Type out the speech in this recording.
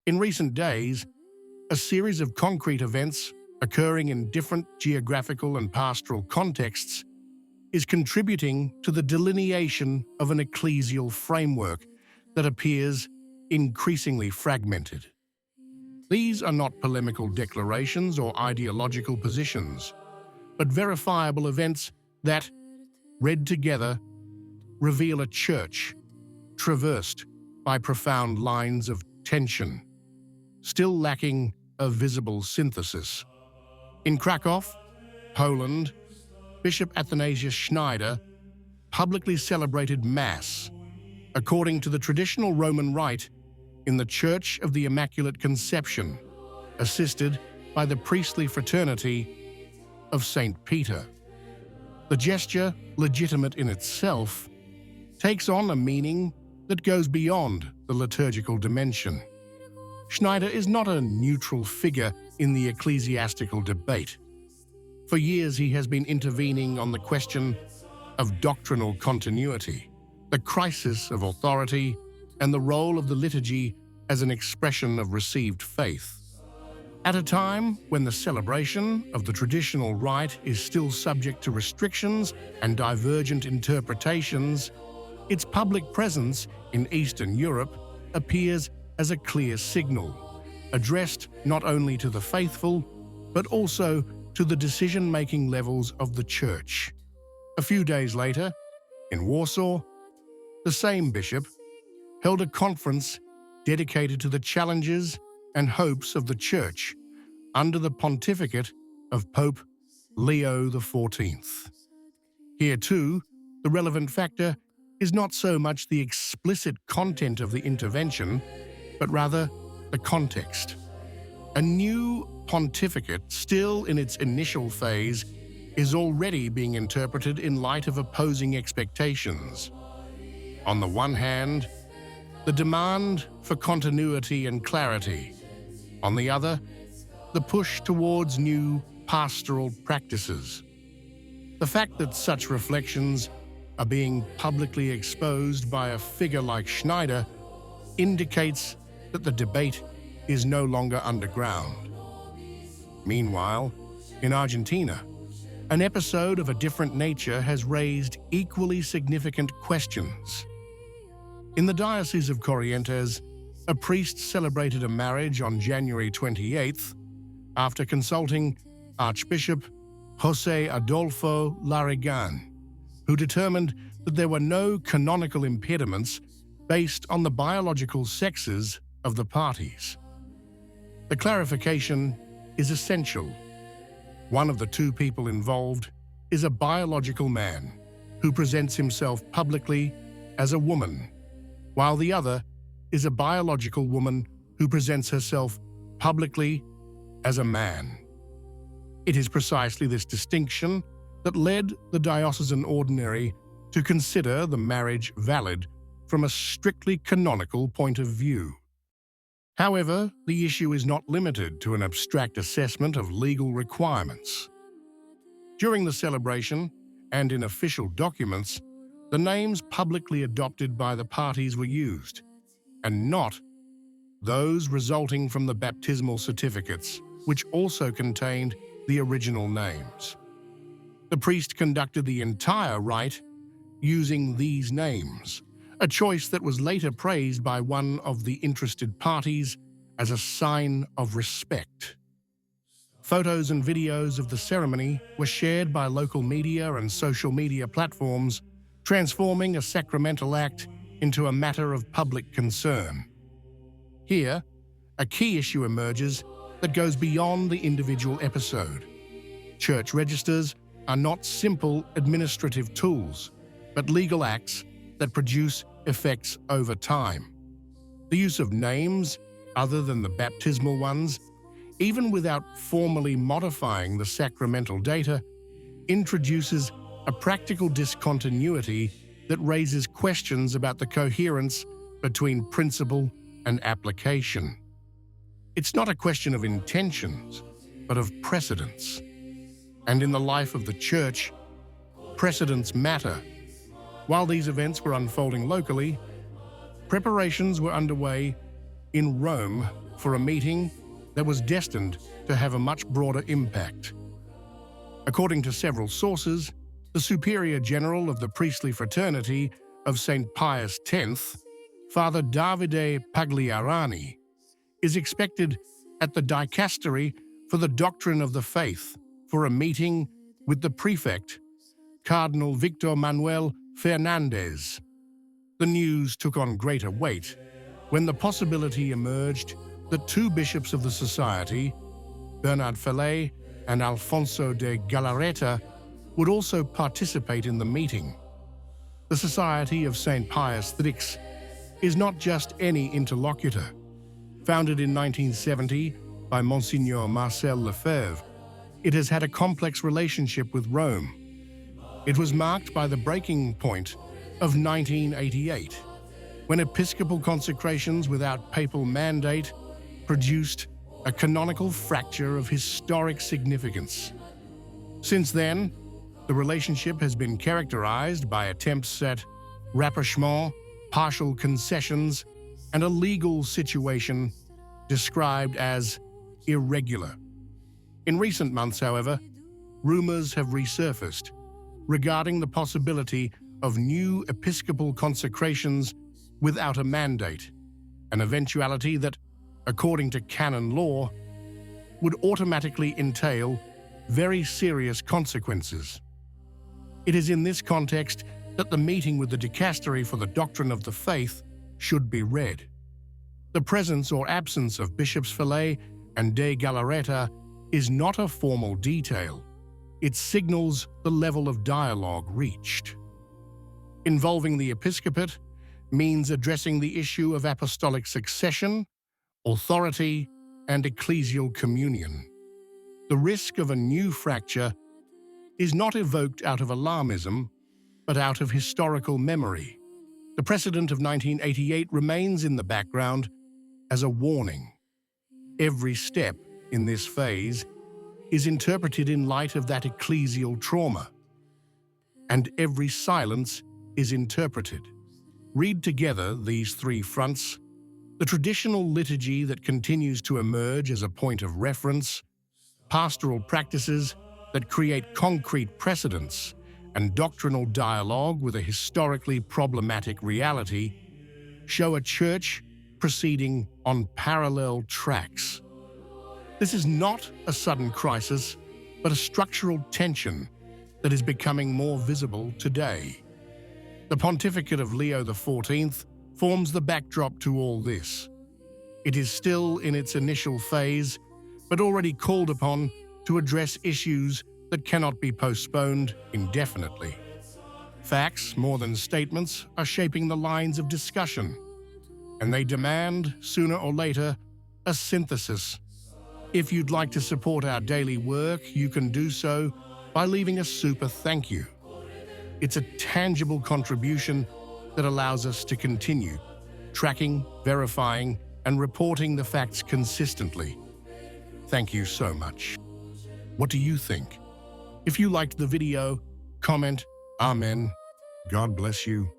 In recent days, a series of concrete events occurring in different geographical and pastoral contexts is contributing to the delineation of an ecclesial framework that appears increasingly fragmented. These are not polemical declarations or ideological positions, but verifiable events that, read together, reveal a church traversed by profound lines of tension, still lacking a visible synthesis. In Krakow, Poland, Bishop Athanasius Schneider publicly celebrated Mass according to the traditional Roman rite in the Church of the Immaculate Conception, assisted by the priestly fraternity of St. Peter. The gesture, legitimate in itself, takes on a meaning that goes beyond the liturgical dimension. Schneider is not a neutral figure in the ecclesiastical debate. For years he has been intervening on the question of doctrinal continuity, the crisis of authority, and the role of the liturgy as an expression of received faith. At a time when the celebration of the traditional rite is still subject to restrictions and divergent interpretations, its public presence in Eastern Europe appears as a clear signal, addressed not only to the faithful, but also to the decision-making levels of the Church. A few days later, in Warsaw, the same bishop held a conference dedicated to the challenges and hopes of the Church under the pontificate of Pope Leo XIV. Here too, the relevant factor is not so much the explicit content of the intervention, but rather the context. A new pontificate, still in its initial phase, is already being interpreted in light of opposing expectations. On the one hand, the demand for continuity and clarity. On the other, the push towards new pastoral practices. The fact that such reflections are being publicly exposed by a figure like Schneider indicates that the debate is no longer underground. Meanwhile, in Argentina, an episode of a different nature has raised equally significant questions. In the Diocese of Corrientes, a priest celebrated a marriage on January 28th after consulting Archbishop José Adolfo Larragan, who determined that there were no canonical impediments based on the biological sexes of the parties. The clarification is essential. One of the two people involved is a biological man who presents himself publicly as a woman, while the other is a biological woman who presents herself publicly as a man. It is precisely this distinction that led the diocesan ordinary to consider the marriage valid from a strictly canonical point of view. However, the issue is not limited to an abstract assessment of legal requirements. During the celebration, and in official documents, the names publicly adopted by the parties were used, and not those resulting from the baptismal certificates, which also contained the original names. The priest conducted the entire rite using these names, a choice that was later praised by one of the interested parties as a sign of respect. Photos and videos of the ceremony were shared by local media and social media platforms, transforming a sacramental act into a matter of public concern. Here, a key issue emerges that goes beyond the individual episode. Church registers are not simple administrative tools, but legal acts that produce effects over time. The use of names other than the baptismal ones, even without formally modifying the sacramental data, introduces a practical discontinuity that raises questions about the coherence between principle and application. It's not a question of intentions, but of precedents. And in the life of the Church, precedents matter. While these events were unfolding locally, preparations were underway in Rome for a meeting that was destined to have a much broader impact. According to several sources, the Superior General of the priestly fraternity of St. Pius X, Father Davide Pagliarani, is expected at the dicastery for the doctrine of the faith for a meeting with the prefect, Cardinal Victor Manuel Fernandez. The news took on greater weight when the possibility emerged that two bishops of the society, Bernard Fallet and Alfonso de Galarreta, would also participate in the meeting. The Society of St. Pius X is not just any interlocutor. Founded in 1970 by Monsignor Marcel Lefebvre, it has had a complex relationship with Rome. It was marked by the breaking point of 1988, when episcopal consecrations without papal mandate produced a canonical fracture of historic significance. Since then, the relationship has been characterized by attempts at rapprochement, partial concessions, and a legal situation described as irregular. In recent months, however, rumors have resurfaced regarding the possibility of new episcopal consecrations without a mandate, an eventuality that, according to canon law, would automatically entail very serious consequences. It is in this context that the meeting with the dicastery for the doctrine of the faith should be read. The presence or absence of Bishops Fallet and de Galarreta is not a formal detail. It signals the level of dialogue reached. Involving the episcopate means addressing the issue of apostolic succession, authority, and ecclesial communion. The risk of a new fracture is not evoked out of alarmism, but out of historical memory. The precedent of 1988 remains in the background as a warning. Every step in this phase is interpreted in light of that ecclesial trauma, and every silence is interpreted. Read together these three fronts: the traditional liturgy that continues to emerge as a point of reference, pastoral practices that create concrete precedents, and doctrinal dialogue with a historically problematic reality show a church proceeding on parallel tracks. This is not a sudden crisis, but a structural tension that is becoming more visible today. The pontificate of Leo XIV forms the backdrop to all this. It is still in its initial phase, but already called upon to address issues that cannot be postponed indefinitely. Facts, more than statements, are shaping the lines of discussion, and they demand, sooner or later, a synthesis. If you'd like to support our daily work, you can do so by leaving a super thank you. It's a tangible contribution that allows us to continue tracking, verifying, and reporting the facts consistently. Thank you so much. What do you think? If you liked the video, comment, Amen. God bless you.